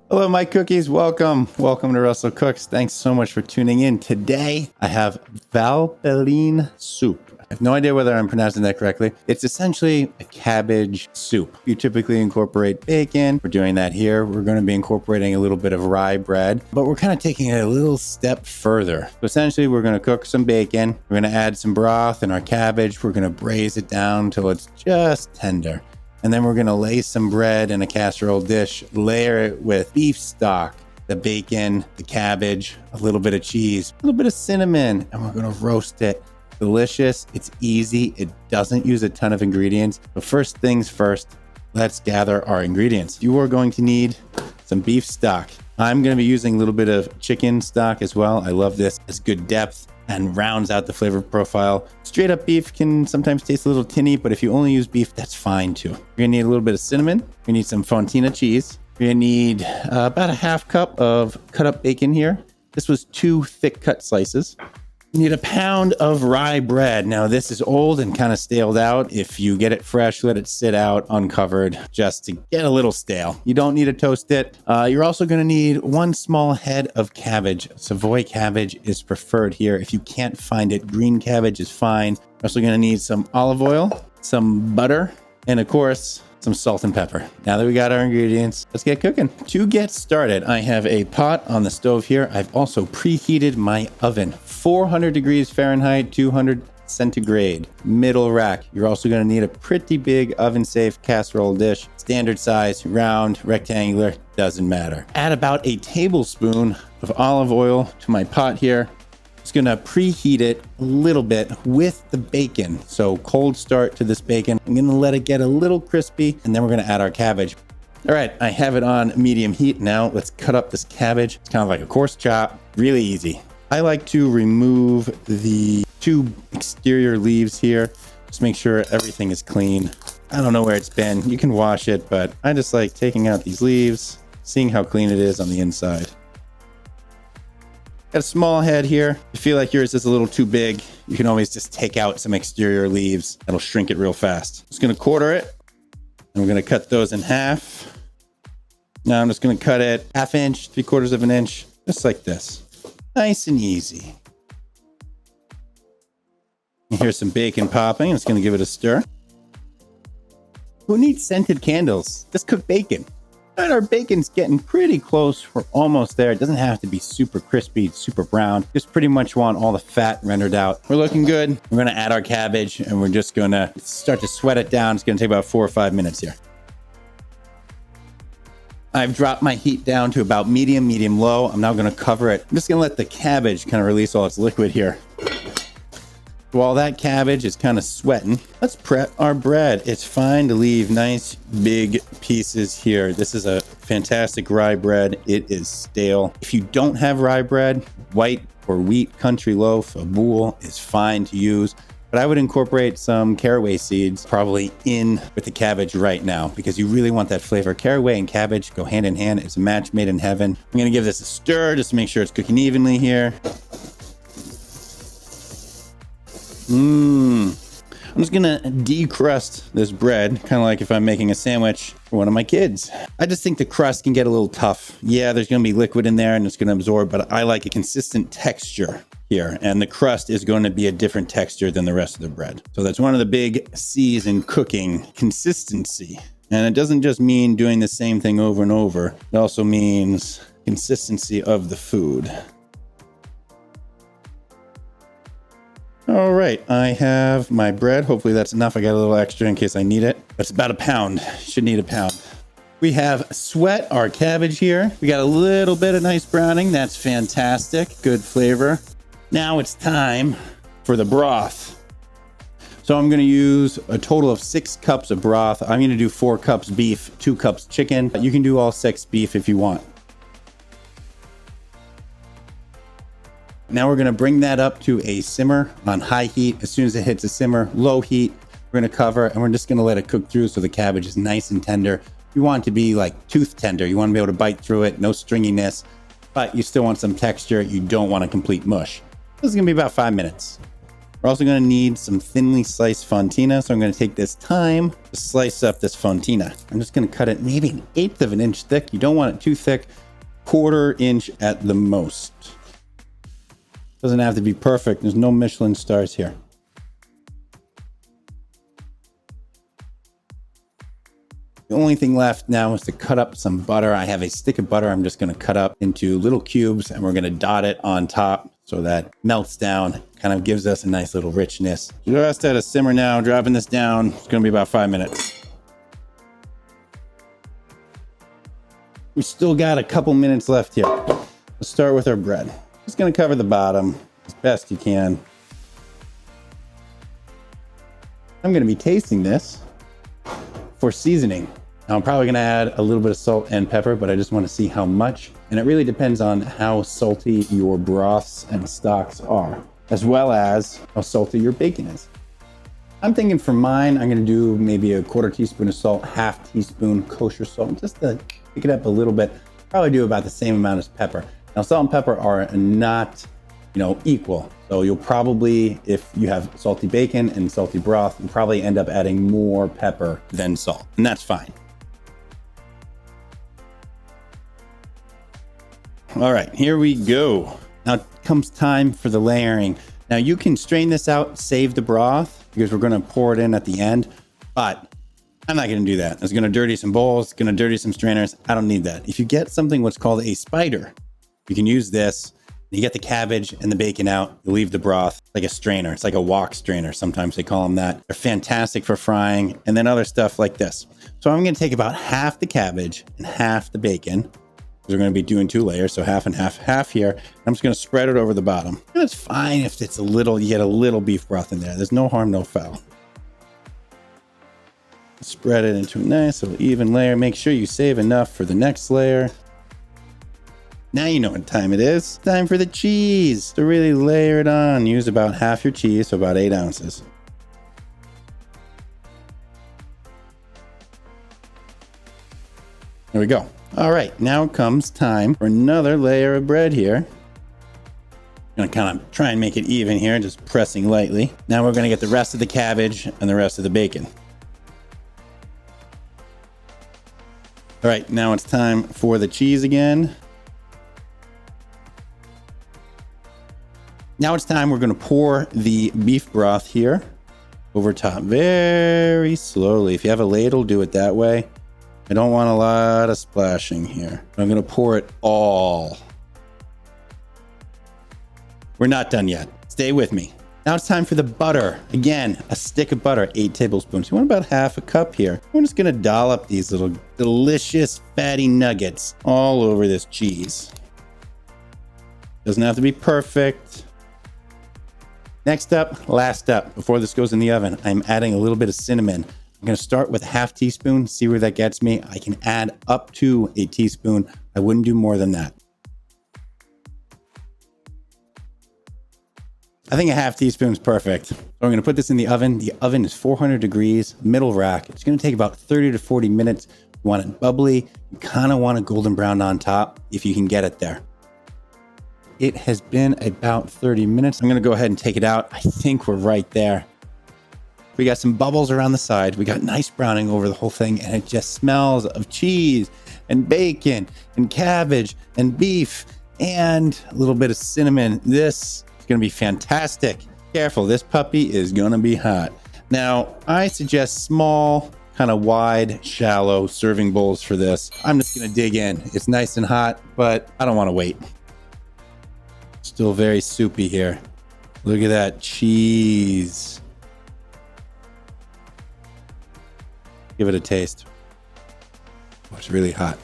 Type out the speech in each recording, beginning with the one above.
Hello, my cookies. Welcome to Russell Cooks. Thanks so much for tuning in. Today, I have Valpelline Soup. I have no idea whether I'm pronouncing that correctly. It's essentially a cabbage soup. You typically incorporate bacon. We're doing that here. We're going to be incorporating a little bit of rye bread, but we're kind of taking it a little step further. So essentially, we're going to cook some bacon. We're going to add some broth and our cabbage. We're going to braise it down till it's just tender. And then we're going to lay some bread in a casserole dish, layer it with beef stock, the bacon, the cabbage, a little bit of cheese, a little bit of cinnamon, and we're going to roast it. Delicious. It's easy. It doesn't use a ton of ingredients. But first things first, let's gather our ingredients. You are going to need some beef stock. I'm going to be using a little bit of chicken stock as well. I love this. It's good depth and rounds out the flavor profile. Straight up beef can sometimes taste a little tinny, but if you only use beef, that's fine too. You're gonna need a little bit of cinnamon. We need some Fontina cheese. You're gonna need about a half cup of cut up bacon here. This was 2 thick cut slices. You need a pound of rye bread. Now this is old and kind of staled out. If you get it fresh, let it sit out uncovered just to get a little stale. You don't need to toast it. You're also going to need 1 small head of cabbage. Savoy cabbage is preferred here. If you can't find it, green cabbage is fine. You're also going to need some olive oil, some butter, and of course, some salt and pepper. Now that we got our ingredients, let's get cooking. To get started, I have a pot on the stove here. I've also preheated my oven, 400 degrees Fahrenheit, 200 centigrade, middle rack. You're also going to need a pretty big oven-safe casserole dish, standard size, round, rectangular, doesn't matter. Add about a tablespoon of olive oil to my pot here. Just gonna preheat it a little bit with the bacon. So cold start to this bacon. I'm gonna let it get a little crispy and then we're gonna add our cabbage. All right, I have it on medium heat now. Let's cut up this cabbage. It's kind of like a coarse chop, really easy. I like to remove the 2 exterior leaves here. Just make sure everything is clean. I don't know where it's been. You can wash it, but I just like taking out these leaves, seeing how clean it is on the inside. Got a small head here. If you feel like yours is a little too big, you can always just take out some exterior leaves. That'll shrink it real fast. Just gonna quarter it, and we're gonna cut those in half. Now I'm just gonna cut it 1/2 inch, 3/4 of an inch, just like this. Nice and easy. And here's some bacon popping. I'm just gonna give it a stir. Who needs scented candles? Just cook bacon. And our bacon's getting pretty close. We're almost there. It doesn't have to be super crispy, super brown. Just pretty much want all the fat rendered out. We're looking good. We're gonna add our cabbage and we're just gonna start to sweat it down. It's gonna take about 4 or 5 minutes here. I've dropped my heat down to about medium low. I'm now gonna cover it. I'm just gonna let the cabbage kind of release all its liquid here. While that cabbage is kind of sweating, let's prep our bread. It's fine to leave nice big pieces here. This is a fantastic rye bread. It is stale. If you don't have rye bread, white or wheat country loaf, a boule is fine to use. But I would incorporate some caraway seeds probably in with the cabbage right now because you really want that flavor. Caraway and cabbage go hand in hand. It's a match made in heaven. I'm gonna give this a stir just to make sure it's cooking evenly here. I'm just gonna decrust this bread, kind of like if I'm making a sandwich for one of my kids. I just think the crust can get a little tough. Yeah, there's gonna be liquid in there and it's gonna absorb, but I like a consistent texture here. And the crust is going to be a different texture than the rest of the bread. So that's one of the big C's in cooking, consistency. And it doesn't just mean doing the same thing over and over. It also means consistency of the food. All right, I have my bread. Hopefully that's enough. I got a little extra in case I need it. It's about a pound. Should need a pound. We have sweat our cabbage here. We got a little bit of nice browning. That's fantastic. Good flavor. Now it's time for the broth. So I'm going to use a total of 6 cups of broth. I'm going to do 4 cups beef, 2 cups chicken. You can do all 6 beef if you want. Now we're going to bring that up to a simmer on high heat. As soon as it hits a simmer, low heat, we're going to cover and we're just going to let it cook through so the cabbage is nice and tender. You want it to be like tooth tender. You want to be able to bite through it, no stringiness, but you still want some texture. You don't want a complete mush. This is going to be about 5 minutes. We're also going to need some thinly sliced Fontina. So I'm going to take this time to slice up this Fontina. I'm just going to cut it maybe 1/8 of an inch thick. You don't want it too thick, 1/4 inch at the most. Doesn't have to be perfect. There's no Michelin stars here. The only thing left now is to cut up some butter. I have a stick of butter I'm just going to cut up into little cubes, and we're going to dot it on top so that melts down, kind of gives us a nice little richness. Just at a simmer now, dropping this down. It's going to be about 5 minutes. We still got a couple minutes left here. Let's start with our bread. Just going to cover the bottom as best you can. I'm going to be tasting this for seasoning. Now I'm probably gonna add a little bit of salt and pepper, but I just want to see how much. And it really depends on how salty your broths and stocks are, as well as how salty your bacon is. I'm thinking for mine, I'm gonna do maybe a 1/4 teaspoon of salt, 1/2 teaspoon kosher salt, just to pick it up a little bit. Probably do about the same amount as pepper. Now salt and pepper are not, equal. So you'll probably, if you have salty bacon and salty broth, you'll probably end up adding more pepper than salt, and that's fine. All right, here we go. Now comes time for the layering. Now you can strain this out, save the broth, because we're gonna pour it in at the end, but I'm not gonna do that. It's gonna dirty some bowls, it's gonna dirty some strainers. I don't need that. If you get something what's called a spider, you can use this. You get the cabbage and the bacon out, you leave the broth, like a strainer. It's like a wok strainer. Sometimes they call them that. They're fantastic for frying, and then other stuff like this. So I'm gonna take about 1/2 the cabbage and 1/2 the bacon, because we're gonna be doing 2 layers, so 1/2 and 1/2, 1/2 here. I'm just gonna spread it over the bottom. And it's fine if it's you get a little beef broth in there. There's no harm, no foul. Spread it into a nice little even layer. Make sure you save enough for the next layer. Now you know what time it is. Time for the cheese. To really layer it on, use about 1/2 your cheese, so about 8 ounces. There we go. All right, now comes time for another layer of bread here. I'm gonna kind of try and make it even here, just pressing lightly. Now we're gonna get the rest of the cabbage and the rest of the bacon. All right, now it's time for the cheese again. Now it's time, we're gonna pour the beef broth here over top very slowly. If you have a ladle, do it that way. I don't want a lot of splashing here. I'm gonna pour it all. We're not done yet. Stay with me. Now it's time for the butter. Again, a stick of butter, 8 tablespoons. You want about 1/2 a cup here. We're just gonna dollop these little delicious fatty nuggets all over this cheese. Doesn't have to be perfect. Next up, last up, before this goes in the oven, I'm adding a little bit of cinnamon. I'm gonna start with 1/2 teaspoon, see where that gets me. I can add up to a teaspoon. I wouldn't do more than that. I think a 1/2 teaspoon is perfect. So I'm gonna put this in the oven. The oven is 400 degrees, middle rack. It's gonna take about 30 to 40 minutes. You want it bubbly. You kind of want it golden brown on top if you can get it there. It has been about 30 minutes. I'm gonna go ahead and take it out. I think we're right there. We got some bubbles around the side. We got nice browning over the whole thing, and it just smells of cheese and bacon and cabbage and beef and a little bit of cinnamon. This is gonna be fantastic. Careful, this puppy is gonna be hot. Now, I suggest small, kind of wide, shallow serving bowls for this. I'm just gonna dig in. It's nice and hot, but I don't wanna wait. Still very soupy here. Look at that cheese. Give it a taste. Oh, it's really hot.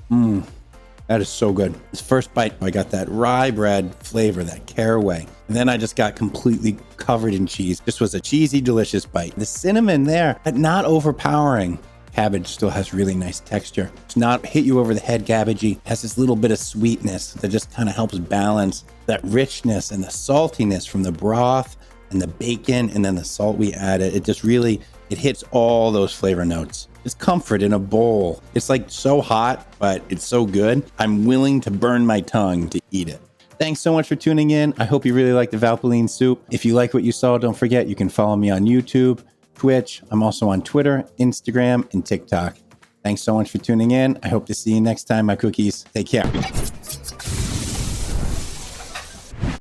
That is so good. This first bite, I got that rye bread flavor, that caraway. And then I just got completely covered in cheese. This was a cheesy, delicious bite. The cinnamon there, but not overpowering. Cabbage still has really nice texture. It's not hit you over the head cabbagey. It has this little bit of sweetness that just kind of helps balance that richness and the saltiness from the broth and the bacon and then the salt we added. It just really, it hits all those flavor notes. It's comfort in a bowl. It's like so hot, but it's so good. I'm willing to burn my tongue to eat it. Thanks so much for tuning in. I hope you really like the Valpelline soup. If you like what you saw, don't forget you can follow me on YouTube, Twitch. I'm also on Twitter, Instagram, and TikTok. Thanks so much for tuning in. I hope to see you next time, my cookies. Take care.